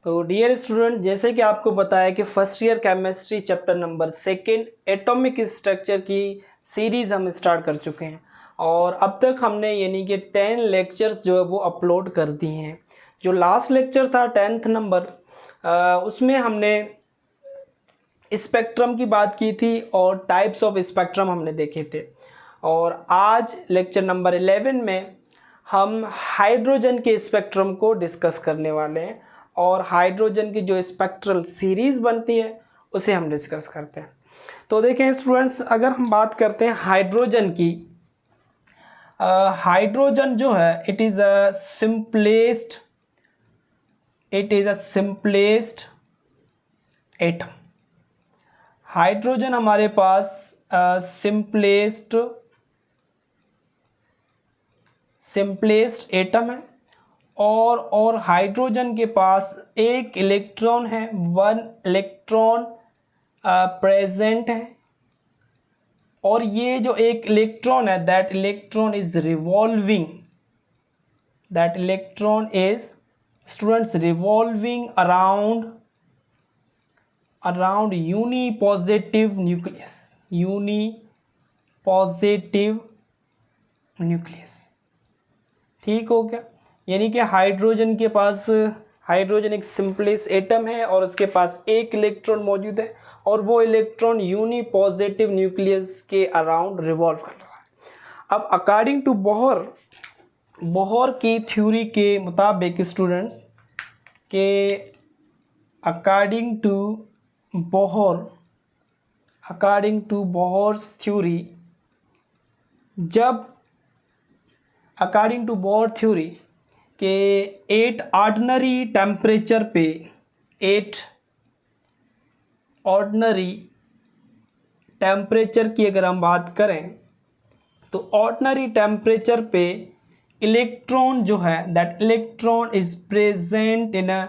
तो dear student, जैसे कि आपको बताया कि first year chemistry chapter number 2 atomic structure की सीरीज़ हम स्टार्ट कर चुके हैं और अब तक हमने यानी कि 10 लेक्चर्स जो है वो अपलोड कर दिए हैं। जो लास्ट लेक्चर था 10th नंबर, उसमें हमने स्पेक्ट्रम की बात की थी और टाइप्स ऑफ स्पेक्ट्रम हमने देखे थे। और आज लेक्चर नंबर 11 में हम हाइड्रोजन के स्पेक्ट्रम को डिस्कस करने वाले हैं और हाइड्रोजन की जो स्पेक्ट्रल सीरीज़ बनती है उसे हम डिस्कस करते हैं। तो देखें स्टूडेंट्स, अगर हम बात करते हैं हाइड्रोजन की, हाइड्रोजन जो है it is a simplest atom. Hydrogen हमारे पास सिंपलेस्ट एटम है और हाइड्रोजन के पास एक इलेक्ट्रॉन है, 1 इलेक्ट्रॉन प्रेजेंट है। और ये जो एक इलेक्ट्रॉन है, that electron is revolving, students revolving around unipositive nucleus. ठीक हो गया। यानी कि हाइड्रोजन एक सिंपलेस्ट एटम है और उसके पास एक इलेक्ट्रॉन मौजूद है और वो इलेक्ट्रॉन यूनिपॉजिटिव न्यूक्लियस के अराउंड रिवॉल्व कर रहा है। अब अकॉर्डिंग टू बोहर की थ्योरी के मुताबिक स्टूडेंट्स के according to Bohr's theory, according to Bohr theory के 8 ऑर्डिनरी टेम्परेचर की अगर हम बात करें तो ऑर्डिनरी टेम्परेचर पे इलेक्ट्रॉन जो है, that electron is present in a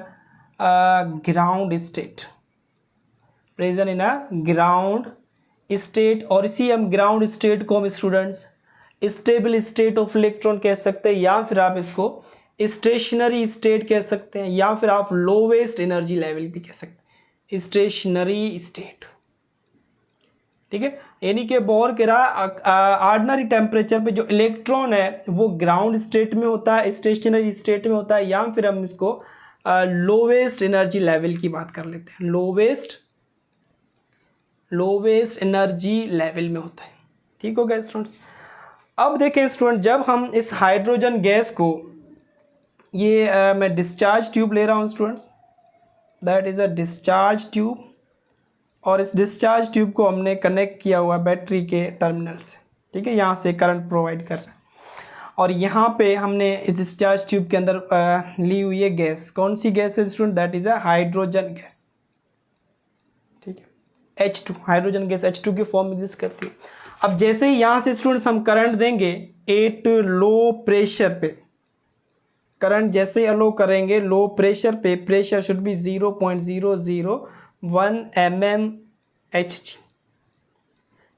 ground state. और इसी हम ग्राउंड स्टेट को हम students stable state of electron कह सकते हैं, या फिर आप इसको स्टेशनरी स्टेट कह सकते हैं, या फिर आप लोवेस्ट एनर्जी लेवल भी कह सकते हैं, स्टेशनरी स्टेट। ठीक है। यानी कि बोहर कह रहा ऑर्डिनरी टेम्परेचर पे जो इलेक्ट्रॉन है वो ग्राउंड स्टेट में होता है, स्टेशनरी स्टेट में होता है, या फिर हम इसको लोवेस्ट एनर्जी लेवल की बात कर लेते हैं, लोवेस्ट एनर्जी लेवल में होता है। ठीक हो गया स्टूडेंट्स। अब देखें स्टूडेंट, जब हम इस हाइड्रोजन गैस को, ये मैं डिस्चार्ज ट्यूब ले रहा हूँ students, that is a discharge tube, और इस डिस्चार्ज ट्यूब को हमने कनेक्ट किया हुआ बैटरी के टर्मिनल से। ठीक है, यहाँ से करंट प्रोवाइड कर रहे हैं और यहाँ पे हमने इस डिस्चार्ज ट्यूब के अंदर ली हुई है गैस। कौन सी गैस है student? That is a hydrogen gas. ठीक है, H2, हाइड्रोजन गैस H2 की फॉर्म एग्जिस्ट करती है। अब जैसे ही यहाँ से स्टूडेंट्स हम करंट देंगे एट लो प्रेशर पे, करंट जैसे ही अलो करेंगे लो प्रेशर पे, प्रेशर शुड बी 0.001 mmHg।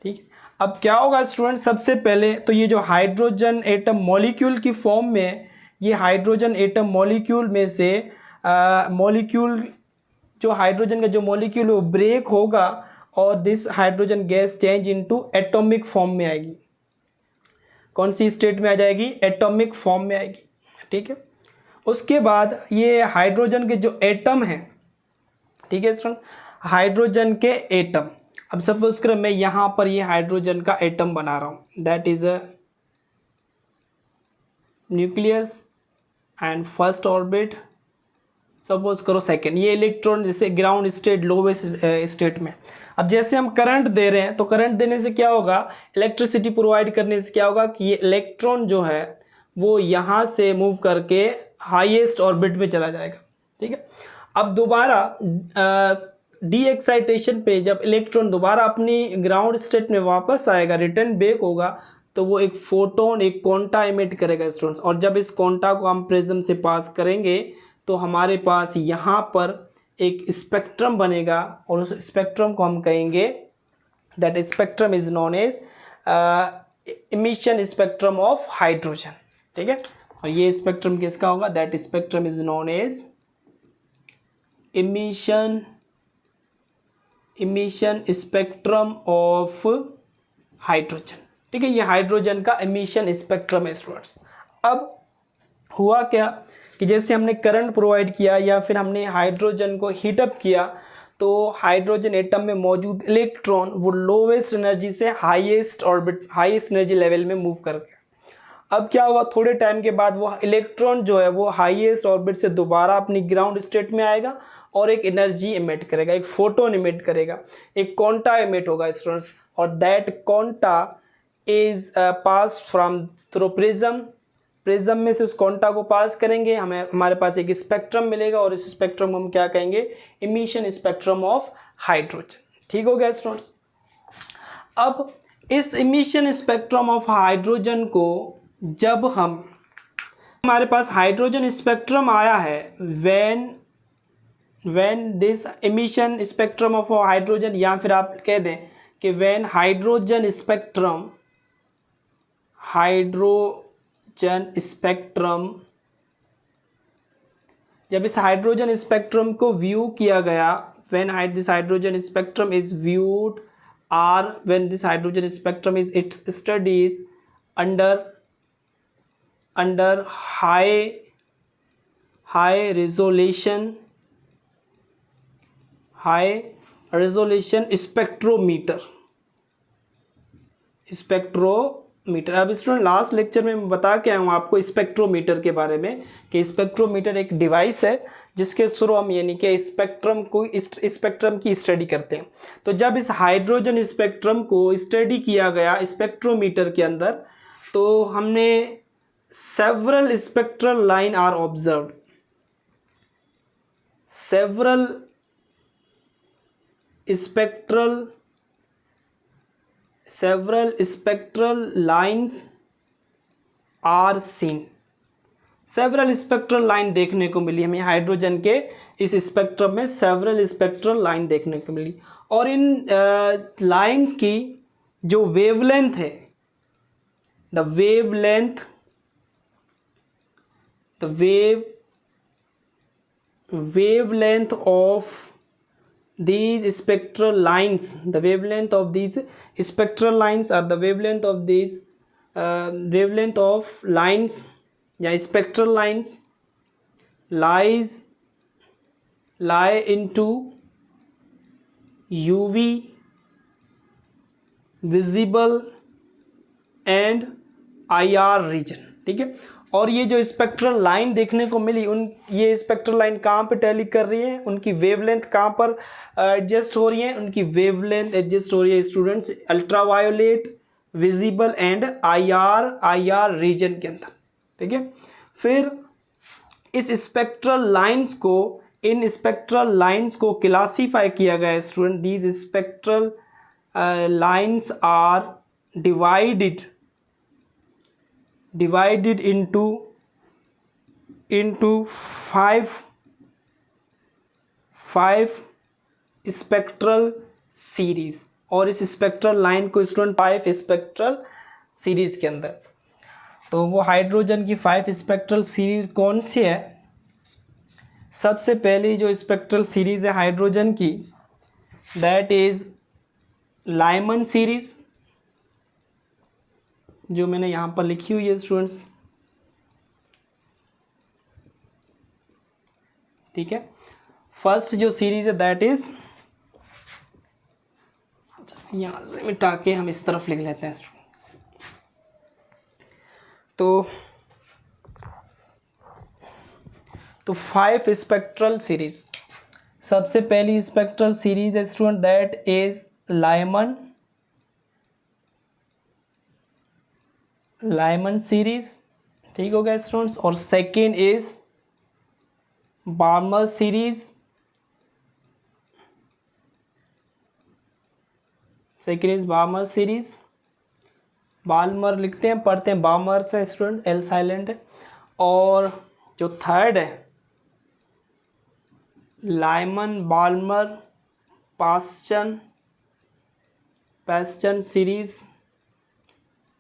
ठीक है। अब क्या होगा स्टूडेंट, सबसे पहले तो ये जो हाइड्रोजन एटम मॉलिक्यूल की फॉर्म में, ये हाइड्रोजन एटम मॉलिक्यूल में से जो हाइड्रोजन का जो मॉलिक्यूल है वो ब्रेक होगा और this hydrogen gas change into atomic form में आएगी। कौन सी स्टेट में आ जाएगी? एटॉमिक फॉर्म में आएगी। ठीक है। उसके बाद ये हाइड्रोजन के जो एटम हैं, ठीक है स्टूडेंट, हाइड्रोजन के एटम, अब सपोज करें मैं यहाँ पर ये हाइड्रोजन का एटम बना रहा हूँ, that is a nucleus and first orbit, suppose करो सेकेंड, ये इलेक्ट्रॉन जैसे ग्राउंड स्टेट लोवेस्ट स्टेट में। अब जैसे हम करंट दे रहे हैं तो करंट देने से क्या होगा, इलेक्ट्रिसिटी प्रोवाइड करने से क्या होगा कि ये इलेक्ट्रॉन जो है वो यहाँ से मूव करके हाईएस्ट ऑर्बिट में चला जाएगा। ठीक है। अब दोबारा डी एक्साइटेशन पे जब इलेक्ट्रॉन दोबारा अपनी ग्राउंड स्टेट में वापस आएगा, रिटर्न बैक होगा, तो वो एक फोटोन, एक क्वांटा इमिट करेगा स्टूडेंट्स। और जब इस क्वांटा को हम प्रिज्म से पास करेंगे तो हमारे पास यहाँ पर एक स्पेक्ट्रम बनेगा और उस स्पेक्ट्रम को हम कहेंगे, that spectrum is known as emission spectrum of hydrogen. ठीक है। और ये स्पेक्ट्रम किसका होगा? That spectrum is known as emission spectrum of hydrogen. ठीक है, ये हाइड्रोजन का इमिशन स्पेक्ट्रम है स्टूडेंट्स। अब हुआ क्या कि जैसे हमने करंट प्रोवाइड किया या फिर हमने हाइड्रोजन को हीटअप किया, तो हाइड्रोजन एटम में मौजूद इलेक्ट्रॉन वो लोवेस्ट एनर्जी से हाईएस्ट एनर्जी लेवल में मूव कर गया। अब क्या हुआ, थोड़े टाइम के बाद वो इलेक्ट्रॉन जो है वो हाईएस्ट ऑर्बिट से दोबारा अपनी ग्राउंड स्टेट में आएगा और एक एनर्जी इमिट करेगा, एक फोटोन इमिट करेगा, एक क्वांटा इमिट होगा स्टूडेंट्स, और that quanta is pass from through prism में से उस क्वांटा को पास करेंगे, हमारे पास एक स्पेक्ट्रम मिलेगा और इस स्पेक्ट्रम को हम क्या कहेंगे, इमिशन स्पेक्ट्रम ऑफ हाइड्रोजन। ठीक हो गया स्टूडेंट्स। अब इस इमिशन स्पेक्ट्रम ऑफ हाइड्रोजन को जब हमारे पास हाइड्रोजन स्पेक्ट्रम आया है, when this emission spectrum of hydrogen, या फिर आप कह दें कि व्हेन हाइड्रोजन स्पेक्ट्रम जब इस हाइड्रोजन स्पेक्ट्रम को व्यू किया गया, when this hydrogen spectrum is viewed, or when this hydrogen spectrum is its studies under high resolution spectrometer. अब स्टूडेंट लास्ट लेक्चर में मैं बता के आया हूँ आपको स्पेक्ट्रोमीटर के बारे में कि स्पेक्ट्रोमीटर एक डिवाइस है जिसके थ्रू हम यानी कि स्पेक्ट्रम की स्टडी करते हैं। तो जब इस हाइड्रोजन स्पेक्ट्रम को स्टडी किया गया स्पेक्ट्रोमीटर के अंदर, तो हमने several spectral line are observed, several spectral lines are seen. Several spectral line देखने को मिली हमें हाइड्रोजन के इस स्पेक्ट्रम में, सेवरल स्पेक्ट्रल लाइन देखने को मिली। और इन लाइंस की जो वेवलेंथ है, the wavelength of these spectral lines, the wavelength of these spectral lines or the wavelength of these wavelength of lines या spectral lines lie into UV visible and IR region। ठीक है, और ये जो spectral line देखने को मिली, ये spectral line कहाँ पे टैली कर रही है, उनकी वेवलेंथ कहाँ पर एडजस्ट हो रही है, उनकी वेवलेंथ एडजस्ट हो रही है students ultraviolet, visible and IR region के अंदर। ठीक है, फिर इन स्पेक्ट्रल लाइंस को क्लासीफाई किया गया है student. These spectral lines are divided into five spectral series, और इस स्पेक्ट्रल लाइन को स्टूडेंट 5 स्पेक्ट्रल सीरीज के अंदर। तो वो हाइड्रोजन की 5 स्पेक्ट्रल सीरीज कौन सी है? सबसे पहली जो स्पेक्ट्रल सीरीज है हाइड्रोजन की, दैट इज लाइमन सीरीज, जो मैंने यहाँ पर लिखी हुई है स्टूडेंट्स। ठीक है, फर्स्ट जो सीरीज है दैट इज, यहाँ से मिटा के हम इस तरफ लिख लेते हैं। तो 5 स्पेक्ट्रल सीरीज। सबसे पहली स्पेक्ट्रल सीरीज है student that is Lyman series. ठीक हो गया स्टूडेंट्स। और second is Balmer series, Balmer लिखते हैं, पढ़ते हैं बार्मर से स्टूडेंट, एल साइलेंट है। और जो थर्ड है लाइमन बाल्मर पास्चन सीरीज।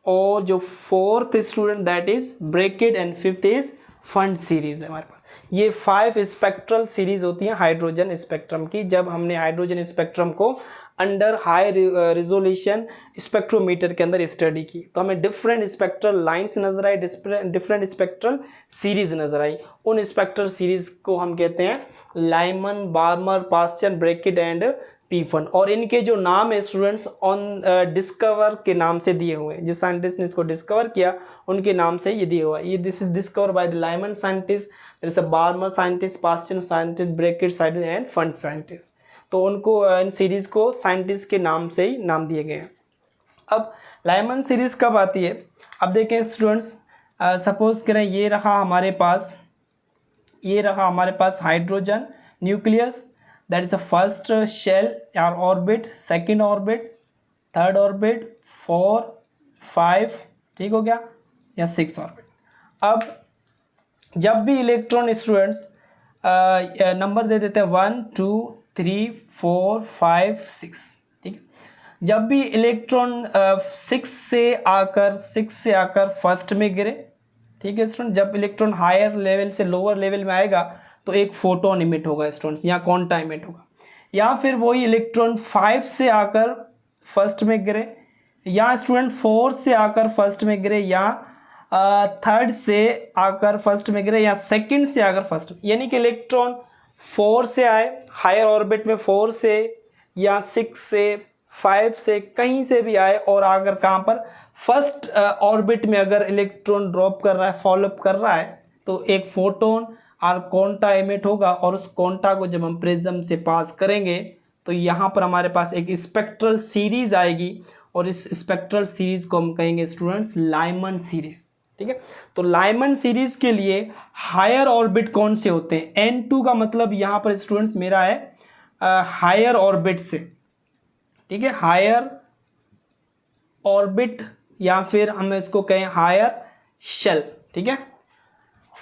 और जो fourth student that is bracket, and fifth is fund series है हमारे पास। ये 5 स्पेक्ट्रल सीरीज़ होती हैं हाइड्रोजन स्पेक्ट्रम की। जब हमने हाइड्रोजन स्पेक्ट्रम को अंडर हाई रिजोल्यूशन स्पेक्ट्रोमीटर के अंदर स्टडी की तो हमें डिफरेंट स्पेक्ट्रल लाइंस नज़र आई, डिफरेंट स्पेक्ट्रल सीरीज़ नज़र आई। उन स्पेक्ट्रल सीरीज़ को हम कहते हैं Lyman, Balmer, Paschen, Brackett and Pfund. और इनके जो नाम है स्टूडेंट्स ऑन डिस्कवर के नाम से दिए हुए हैं। जिस साइंटिस्ट ने इसको डिस्कवर किया उनके नाम से ये दिया हुआ है। ये this is discover by the Lyman scientist, there is a Balmer scientist, Paschen scientist, Brackett scientist and Pfund scientist. तो उनको इन सीरीज़ को साइंटिस्ट के नाम से ही नाम दिए गए हैं। अब लाइमन सीरीज़ कब आती है? अब देखें स्टूडेंट्स, सपोज करें ये रहा हमारे पास hydrogen nucleus, that is a first shell और orbit, second orbit, third orbit, 4, 5, ठीक हो गया, या 6 ऑर्बिट। अब जब भी इलेक्ट्रॉन स्टूडेंट्स नंबर दे देते हैं 1, 2, 3, 4, 5, 6, ठीक है। जब भी इलेक्ट्रॉन 6 से आकर फर्स्ट में गिरे, ठीक है स्टूडेंट, जब इलेक्ट्रॉन हायर लेवल से लोअर लेवल में आएगा तो एक फोटोन इमिट होगा स्टूडेंट्स, या क्वांटा इमिट होगा। या फिर वही इलेक्ट्रॉन 5 से आकर फर्स्ट में गिरे, या स्टूडेंट 4 से आकर फर्स्ट में गिरे, या थर्ड से आकर फर्स्ट में गिरे, या सेकंड से आकर फर्स्ट में। यानी कि इलेक्ट्रॉन 4 से आए हायर ऑर्बिट में, 4 से या 6 से 5 से कहीं से भी आए और आकर कहाँ पर फर्स्ट ऑर्बिट में अगर इलेक्ट्रॉन ड्रॉप कर रहा है, फॉलोअप कर रहा है, तो एक फोटोन और क्वांटा इमिट होगा। और उस क्वांटा को जब हम प्रिज्म से पास करेंगे तो यहाँ पर हमारे पास एक स्पेक्ट्रल सीरीज आएगी, और इस स्पेक्ट्रल सीरीज को हम कहेंगे स्टूडेंट्स लाइमन सीरीज, ठीक है। तो लाइमन सीरीज के लिए हायर ऑर्बिट कौन से होते हैं? N2 का मतलब यहाँ पर स्टूडेंट्स मेरा है हायर ऑर्बिट से, ठीक है, हायर ऑर्बिट, या फिर हम इसको कहें हायर शेल, ठीक है।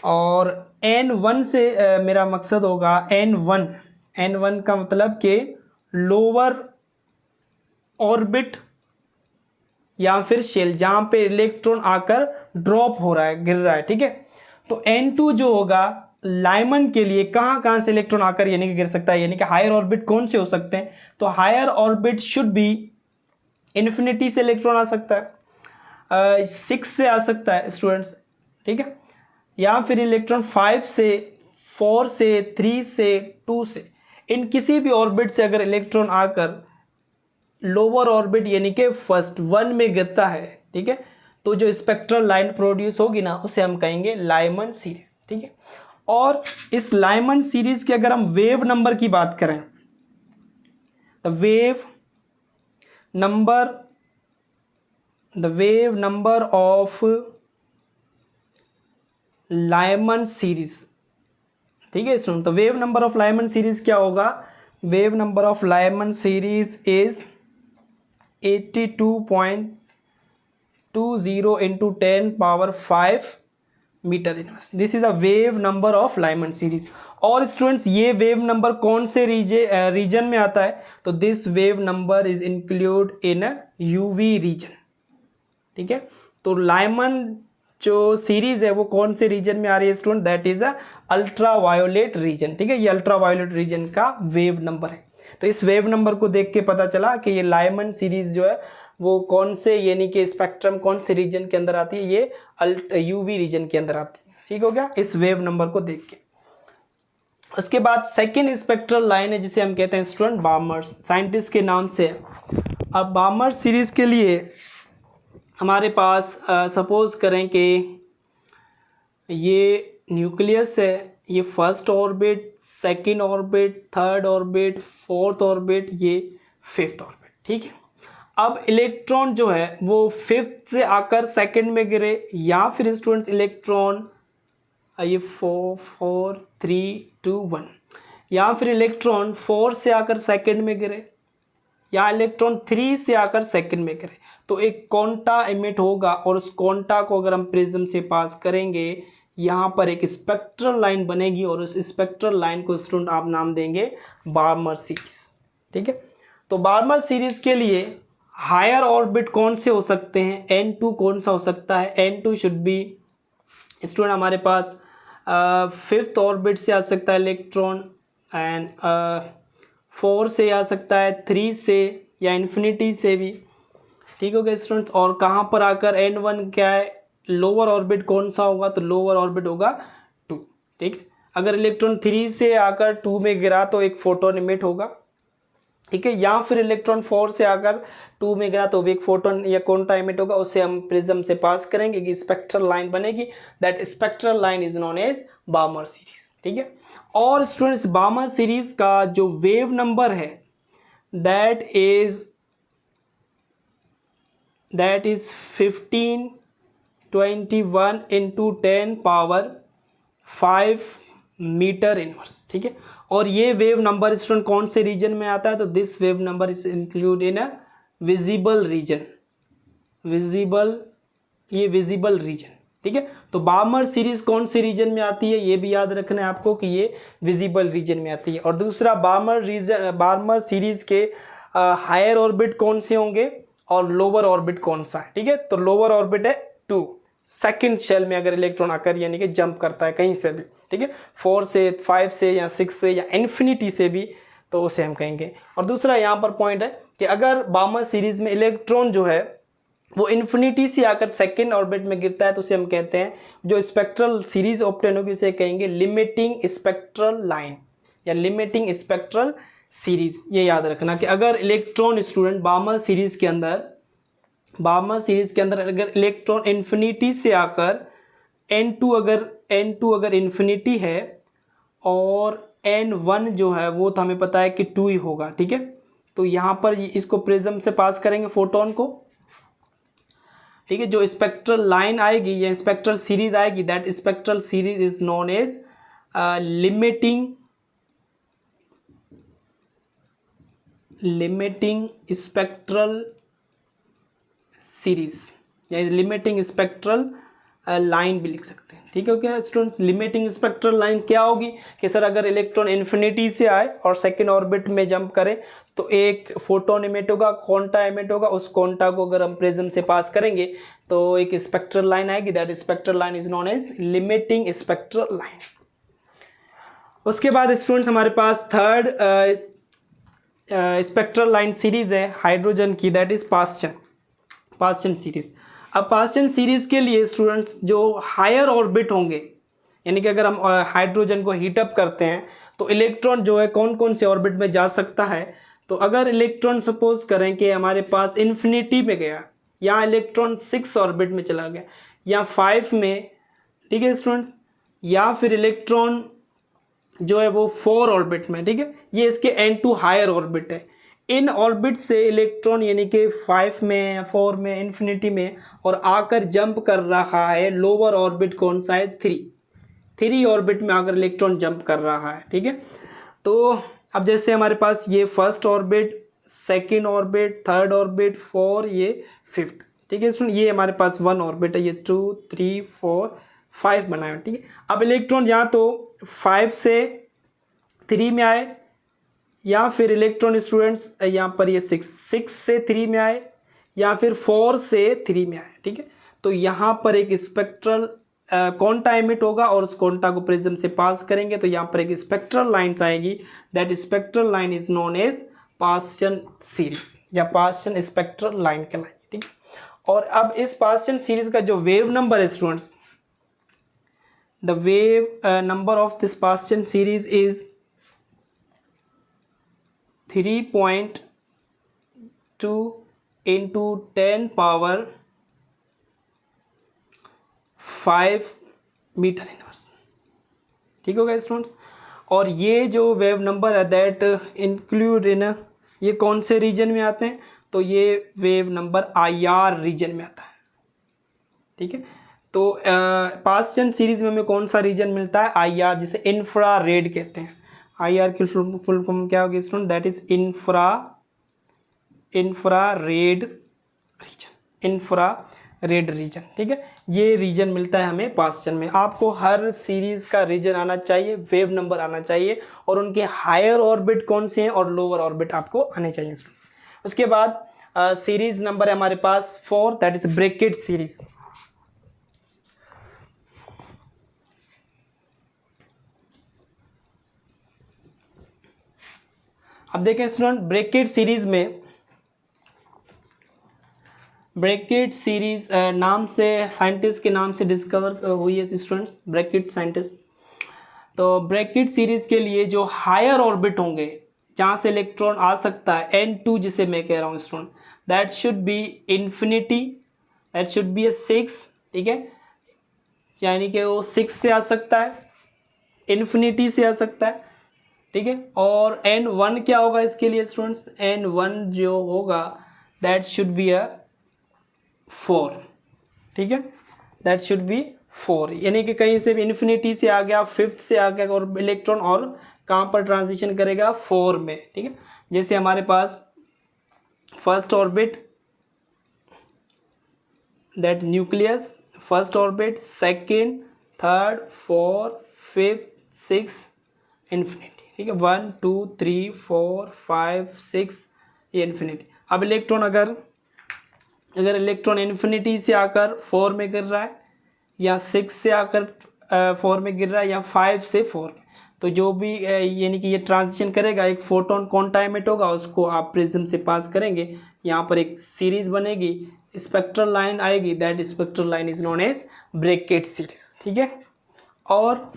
और N1 से मेरा मकसद होगा N1 का मतलब कि लोअर ऑर्बिट या फिर शेल, जहाँ पे इलेक्ट्रॉन आकर ड्रॉप हो रहा है, गिर रहा है, ठीक है। तो N2 जो होगा लाइमन के लिए कहाँ से इलेक्ट्रॉन आकर यानी कि गिर सकता है, यानी कि हायर ऑर्बिट कौन से हो सकते हैं? तो higher orbit should be infinity से इलेक्ट्रॉन आ सकता है, 6 से आ सकता है स्टूडेंट्स, ठीक है, या फिर इलेक्ट्रॉन 5 से, 4 से, 3 से, 2 से, इन किसी भी ऑर्बिट से अगर इलेक्ट्रॉन आकर लोअर ऑर्बिट यानी कि फर्स्ट 1 में गिरता है, ठीक है, तो जो स्पेक्ट्रल लाइन प्रोड्यूस होगी ना उसे हम कहेंगे लाइमन सीरीज, ठीक है। और इस लाइमन सीरीज के अगर हम वेव नंबर की बात करें तो wave number of Lyman series, ठीक है स्टूडेंट। तो wave number of Lyman series क्या होगा? Wave number of Lyman series is 82.20 into 10⁵ metre inverse. This is the wave number of Lyman series. और स्टूडेंट्स ये वेव नंबर कौन से region में आता है? तो this wave number is include in UV region, ठीक है। तो लाइमन जो सीरीज है वो कौन से रीजन में आ रही है student? That is a ultraviolet region, ठीक है। ये अल्ट्रा वायोलेट रीजन का वेव नंबर है। तो इस वेव नंबर को देख के पता चला कि ये लाइमन सीरीज जो है वो कौन से यानी कि स्पेक्ट्रम कौन से रीजन के अंदर आती है? ये यूवी रीजन के अंदर आती है। ठीक हो गया इस वेव नंबर को देख के। उसके बाद सेकेंड स्पेक्ट्रल लाइन है जिसे हम कहते हैं स्टूडेंट बार्मर, साइंटिस्ट के नाम से। अब बार्मर सीरीज के लिए हमारे पास सपोज करें कि ये न्यूक्लियस है, ये first orbit, second orbit, third orbit, fourth orbit, ये फिफ्थ ऑर्बिट, ठीक है। अब इलेक्ट्रॉन जो है वो फिफ्थ से आकर सेकेंड में गिरे, या फिर स्टूडेंट्स इलेक्ट्रॉन ये 4 3 2 1, या फिर इलेक्ट्रॉन 4 से आकर सेकेंड में गिरे, या इलेक्ट्रॉन 3 से आकर सेकेंड में गिरे, तो एक क्वांटा इमिट होगा। और उस क्वांटा को अगर हम प्रिज्म से पास करेंगे, यहाँ पर एक स्पेक्ट्रल लाइन बनेगी, और उस स्पेक्ट्रल लाइन को स्टूडेंट आप नाम देंगे बार्मर सीरीज, ठीक है। तो बार्मर सीरीज के लिए हायर ऑर्बिट कौन से हो सकते हैं? N2 कौन सा हो सकता है? N2 शुड बी स्टूडेंट हमारे पास 5th ऑर्बिट से आ सकता है इलेक्ट्रॉन, एंड 4 से आ सकता है, 3 से या इन्फिनिटी से भी। ठीक हो गया स्टूडेंट्स। और कहाँ पर आकर N1 क्या है, लोअर ऑर्बिट कौन सा होगा, तो लोअर ऑर्बिट होगा 2। ठीक है, अगर इलेक्ट्रॉन 3 से आकर 2 में गिरा तो एक फोटोन इमिट होगा। ठीक है, या फिर इलेक्ट्रॉन 4 से आकर 2 में गिरा तो भी एक फोटोन या क्वांटा इमिट होगा, उसे हम प्रिज्म से पास करेंगे कि स्पेक्ट्रल लाइन बनेगी। That spectral line is known as Balmer series. ठीक है, और स्टूडेंट्स बामर सीरीज का जो वेव नंबर है that is 1521 into 10 power 5 metre inverse. ठीक है, और ये वेव नंबर स्टूडेंट कौन से रीजन में आता है, तो this wave number is include in a visible region. ये विजिबल रीजन। ठीक है, तो बामर सीरीज कौन से रीजन में आती है, ये भी याद रखना है आपको कि ये विजिबल रीजन में आती है। और दूसरा बामर सीरीज के हायर ऑर्बिट कौन से होंगे और लोअर ऑर्बिट कौन सा है। ठीक है, तो लोअर ऑर्बिट है 2, सेकंड शेल में अगर इलेक्ट्रॉन आकर यानी कि जंप करता है कहीं से भी। ठीक है, 4 से 5 से या 6 से या इन्फिनिटी से भी, तो उसे हम कहेंगे। और दूसरा यहाँ पर पॉइंट है कि अगर बामर सीरीज में इलेक्ट्रॉन जो है वो इन्फिनिटी से आकर सेकंड ऑर्बिट में गिरता है तो उसे हम कहते हैं, जो स्पेक्ट्रल सीरीज ऑब्टेन होगी उसे कहेंगे लिमिटिंग स्पेक्ट्रल लाइन या लिमिटिंग स्पेक्ट्रल सीरीज। ये याद रखना कि अगर इलेक्ट्रॉन स्टूडेंट बामर सीरीज के अंदर अगर इलेक्ट्रॉन इन्फिनिटी से आकर N2 अगर इन्फिनिटी है और N1 जो है वो तो हमें पता है कि 2 ही होगा। ठीक है, तो यहाँ पर इसको प्रिज्म से पास करेंगे फोटोन को। ठीक है, जो स्पेक्ट्रल लाइन आएगी या स्पेक्ट्रल सीरीज आएगी that spectral series is known as limiting spectral series या लिमिटिंग स्पेक्ट्रल लाइन भी लिख सकते हैं। ठीक है क्या स्टूडेंट्स, लिमिटिंग स्पेक्ट्रल लाइन क्या होगी कि सर अगर इलेक्ट्रॉन इन्फिनिटी से आए और सेकेंड ऑर्बिट में जंप करे तो एक फोटोन इमिट होगा, क्वांटा इमिट होगा, उस क्वांटा को अगर हम प्रिज्म से पास करेंगे तो एक स्पेक्ट्रल लाइन आएगी। That spectral line is known as limiting spectral line. उसके बाद स्टूडेंट्स हमारे पास थर्ड स्पेक्ट्रल लाइन सीरीज है हाइड्रोजन की, दैट इज पास्चन सीरीज। अब पास्चन सीरीज के लिए स्टूडेंट्स जो हायर ऑर्बिट होंगे, यानी कि अगर हम हाइड्रोजन को हीटअप करते हैं तो इलेक्ट्रॉन जो है कौन कौन से ऑर्बिट में जा सकता है। तो अगर इलेक्ट्रॉन सपोज करें कि हमारे पास इन्फिनिटी में गया, या इलेक्ट्रॉन 6 ऑर्बिट में चला गया या 5 में, ठीक है स्टूडेंट्स, या फिर इलेक्ट्रॉन जो है वो 4 ऑर्बिट में। ठीक है, ये इसके N2 हायर ऑर्बिट है। इन ऑर्बिट से इलेक्ट्रॉन यानी कि 5 में या 4 में, इन्फिनिटी में, और आकर जंप कर रहा है लोअर ऑर्बिट कौन सा है, 3 ऑर्बिट में आकर इलेक्ट्रॉन जंप कर रहा है। ठीक है, तो अब जैसे हमारे पास ये first orbit, second orbit, third orbit, 4, ये 5th। ठीक है स्टूडेंट, ये हमारे पास 1 ऑर्बिट है, ये 2, 3, 4, 5 बनाए। ठीक है, अब इलेक्ट्रॉन या तो 5 से 3 में आए या फिर इलेक्ट्रॉन स्टूडेंट्स यहाँ पर ये 6 से 3 में आए या फिर 4 से 3 में आए। ठीक है, तो यहाँ पर एक स्पेक्ट्रल क्वांटा इमिट होगा और उस क्वांटा को प्रिज्म से पास करेंगे तो यहाँ पर एक स्पेक्ट्रल लाइन्स आएगी। That spectral line is known as Paschen series या पास्चन स्पेक्ट्रल लाइन कहलाएगी। ठीक है, और अब इस पास्चन सीरीज का जो वेव नंबर है students, the wave number of this Paschen series is 3.2 into 10 power 5 metre inverse. ठीक हो गया स्टूडेंट्स, और ये जो वेव नंबर है दैट इंक्लूड इन, ये कौन से रीजन में आते हैं, तो ये वेव नंबर IR रीजन में आता है। ठीक है, तो पास्चन सीरीज में हमें कौन सा रीजन मिलता है, IR, जिसे इंफ्रारेड कहते हैं। IR की फुल फॉर्म क्या होगी student, that is infrared reason. ठीक है, ये रीजन मिलता है हमें पास्चन में। आपको हर सीरीज का रीजन आना चाहिए, वेव नंबर आना चाहिए, और उनके हायर ऑर्बिट कौन से हैं और लोअर ऑर्बिट आपको आने चाहिए। उसके बाद सीरीज नंबर है हमारे पास 4, दैट इज ब्रैकेट सीरीज। अब देखें स्टूडेंट, ब्रैकेट सीरीज में, ब्रैकेट सीरीज नाम से, साइंटिस्ट के नाम से डिस्कवर हुई है स्टूडेंट्स, ब्रैकेट साइंटिस्ट। तो ब्रैकेट सीरीज के लिए जो हायर ऑर्बिट होंगे जहाँ से इलेक्ट्रॉन आ सकता है, N2 जिसे मैं कह रहा हूँ student, that should be infinity, that should be 6, ठीक है, यानी कि वो 6 से आ सकता है, इन्फिनिटी से आ सकता है, ठीक है। और N1 क्या होगा इसके लिए स्टूडेंट्स, N1 जो होगा दैट शुड बी 4, ठीक है, दैट शुड बी 4, यानी कि कहीं से भी इन्फिनिटी से आ गया, 5th से आ गया, और इलेक्ट्रॉन और कहाँ पर ट्रांजिशन करेगा, 4 में, ठीक है। जैसे हमारे पास first orbit that nucleus, first orbit, second, third, fourth, 5th, 6th, infinity, ठीक है, 1 2 3 4 5 6, ये इन्फिनिटी। अब इलेक्ट्रॉन अगर इलेक्ट्रॉन इन्फिनिटी से आकर 4 में गिर रहा है, या 6 से आकर 4 में गिर रहा है, या 5 से 4 में, तो जो भी यानी कि ये ट्रांजिशन करेगा, एक फोटोन कौन टाइम एट होगा, उसको आप प्रिज्म से पास करेंगे, यहाँ पर एक सीरीज बनेगी, स्पेक्ट्रल लाइन आएगी, that spectral line is known age Brackett series, ठीक है। और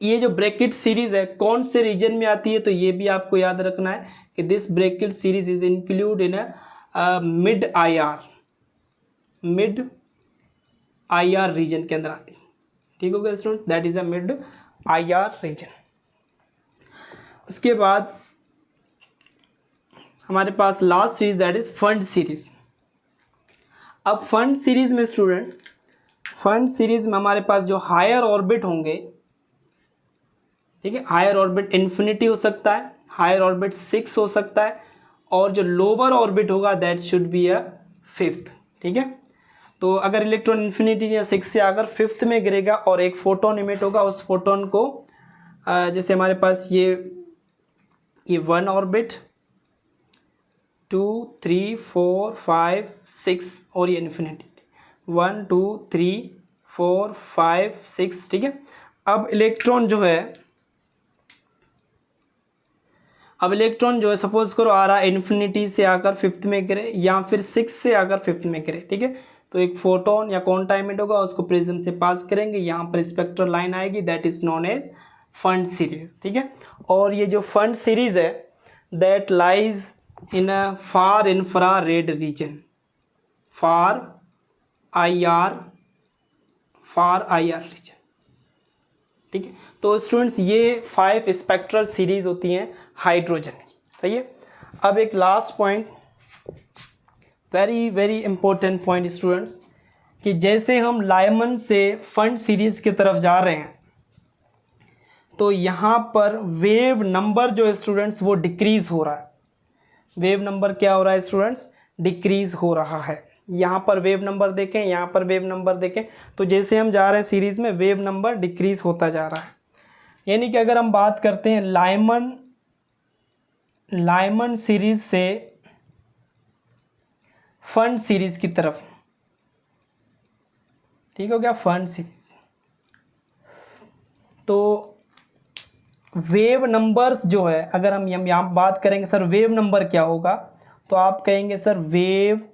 ये जो ब्रैकेट सीरीज है कौन से रीजन में आती है, तो ये भी आपको याद रखना है कि this Brackett series is include in mid IR region के अंदर आती है, ठीक हो गया student, that is a mid IR region. उसके बाद हमारे पास last series that is Pfund series. अब फंड सीरीज में स्टूडेंट, फंड सीरीज में हमारे पास जो हायर ऑर्बिट होंगे, ठीक है, हायर ऑर्बिट इन्फिनिटी हो सकता है, हायर ऑर्बिट 6 हो सकता है, और जो लोअर ऑर्बिट होगा दैट शुड बी 5th, ठीक है। तो अगर इलेक्ट्रॉन इन्फिनिटी या 6 से आकर 5th में गिरेगा और एक फोटोन इमिट होगा, उस फोटोन को जैसे हमारे पास ये 1 ऑर्बिट, 2 3 4 5 6, और ये इन्फिनिटी 1 2 3 4 5 6, ठीक है। अब इलेक्ट्रॉन जो है सपोज करो आ रहा है इन्फिनिटी से आकर 5th में गिरे, या फिर 6 से आकर 5th में गिरे, ठीक है, तो एक फोटोन या क्वांटम इमिट होगा, उसको प्रिज्म से पास करेंगे, यहाँ पर स्पेक्ट्रल लाइन आएगी, that is known as Pfund series, ठीक है। और ये जो फंड सीरीज है that lies in a far infrared region, far IR region, ठीक है। तो स्टूडेंट्स ये 5 स्पेक्ट्रल सीरीज होती हैं हाइड्रोजन की, सही है। अब एक last point, very very important point students, कि जैसे हम लाइमन से फंड सीरीज की तरफ जा रहे हैं, तो यहाँ पर वेव नंबर जो है स्टूडेंट्स वो डिक्रीज हो रहा है, वेव नंबर क्या हो रहा है स्टूडेंट्स, डिक्रीज हो रहा है। यहाँ पर वेव नंबर देखें, यहाँ पर वेव नंबर देखें, तो जैसे हम जा रहे हैं सीरीज में वेव नंबर डिक्रीज होता जा रहा है। यानी कि अगर हम बात करते हैं लाइमन सीरीज से फंड सीरीज की तरफ, ठीक हो गया, फंड सीरीज, तो वेव नंबर्स जो है, अगर हम यहाँ बात करेंगे सर वेव नंबर क्या होगा, तो आप कहेंगे सर वेव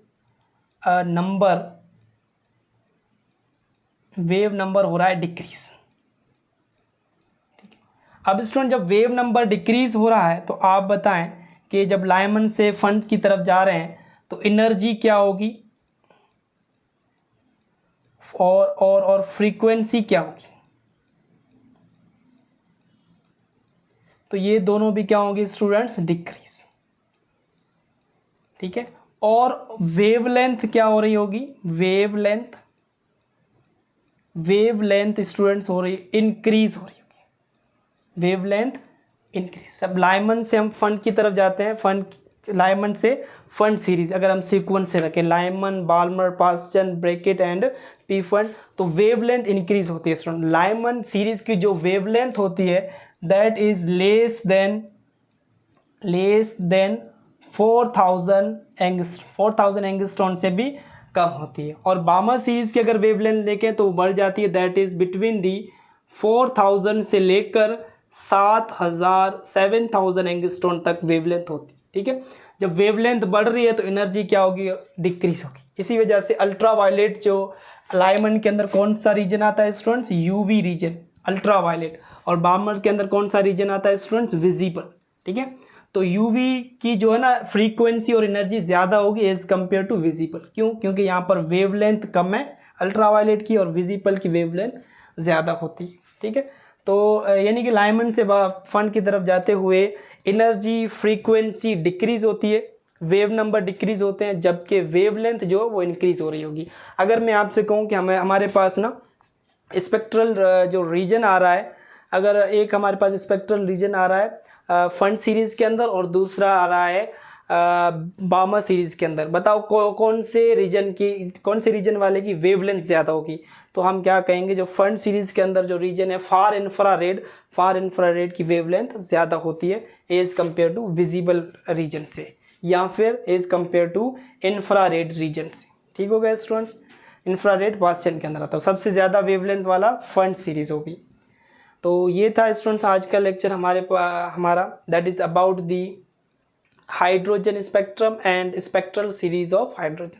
नंबर हो रहा है डिक्रीज, ठीक है। अब स्टूडेंट जब वेव नंबर डिक्रीज हो रहा है, तो आप बताएं कि जब लाइमन से फंड की तरफ जा रहे हैं तो एनर्जी क्या होगी, और फ्रीक्वेंसी क्या होगी, तो ये दोनों भी क्या होंगे स्टूडेंट्स, डिक्रीज, ठीक है। और वेवलेंथ क्या हो रही होगी, वेवलेंथ स्टूडेंट्स हो रही, इंक्रीज हो रही होगी, वेवलेंथ इंक्रीज। सब लाइमन से हम फंड की तरफ जाते हैं, लाइमन से फंड सीरीज अगर हम सीक्वेंस से रखें, Lyman, Balmer, Paschen, Brackett and Pfund, तो वेवलेंथ इंक्रीज होती है स्टूडेंट। लाइमन सीरीज की जो वेवलेंथ होती है that is less than 4000 angstrom से भी कम होती है। और बामर सीरीज की अगर वेवलेंथ देखें तो बढ़ जाती है, दैट इज बिटवीन दी 4000 से लेकर 7000 एंगस्ट्रॉन तक वेवलेंथ होती है। ठीक है, जब वेवलेंथ बढ़ रही है तो एनर्जी क्या होगी, डिक्रीज होगी। इसी वजह से अल्ट्रा वायलेट जो अलाइनमेंट के अंदर कौन सा रीजन आता है students, UV region, ultraviolet. और बामर के अंदर कौन सा रीजन आता है स्टूडेंट्स, विजिबल। ठीक है, तो यूवी की जो है ना फ्रीक्वेंसी और एनर्जी ज़्यादा होगी एज कम्पेयर टू विजिबल। क्यों, क्योंकि यहाँ पर वेवलेंथ कम है अल्ट्रा वायलेट की और विजिबल की वेवलेंथ ज़्यादा होती है। ठीक है, तो यानी कि लाइमन से फंड की तरफ जाते हुए एनर्जी फ्रीक्वेंसी डिक्रीज होती है, वेव नंबर डिक्रीज होते हैं, जबकि वेवलेंथ जो वो इंक्रीज हो रही होगी। अगर मैं आपसे कहूँ कि हमारे पास ना स्पेक्ट्रल जो रीजन आ रहा है, अगर एक हमारे पास स्पेक्ट्रल रीजन आ रहा है फंड सीरीज़ के अंदर और दूसरा आ रहा है बामा सीरीज़ के अंदर, बताओ कौन से रीजन वाले की वेवलेंथ ज़्यादा होगी। तो हम क्या कहेंगे, जो फंड सीरीज़ के अंदर जो रीजन है फार इंफ्रारेड की वेवलेंथ ज़्यादा होती है as compare to visible region से, या फिर as compare to infrared region से। ठीक हो गया स्टूडेंट्स, इंफ्रारेड वास्चन के अंदर आता है, सबसे ज़्यादा वेवलेंथ वाला फंड सीरीज़ होगी। तो ये था स्टूडेंट्स आज का लेक्चर हमारा, that is about the hydrogen spectrum and spectral series of hydrogen.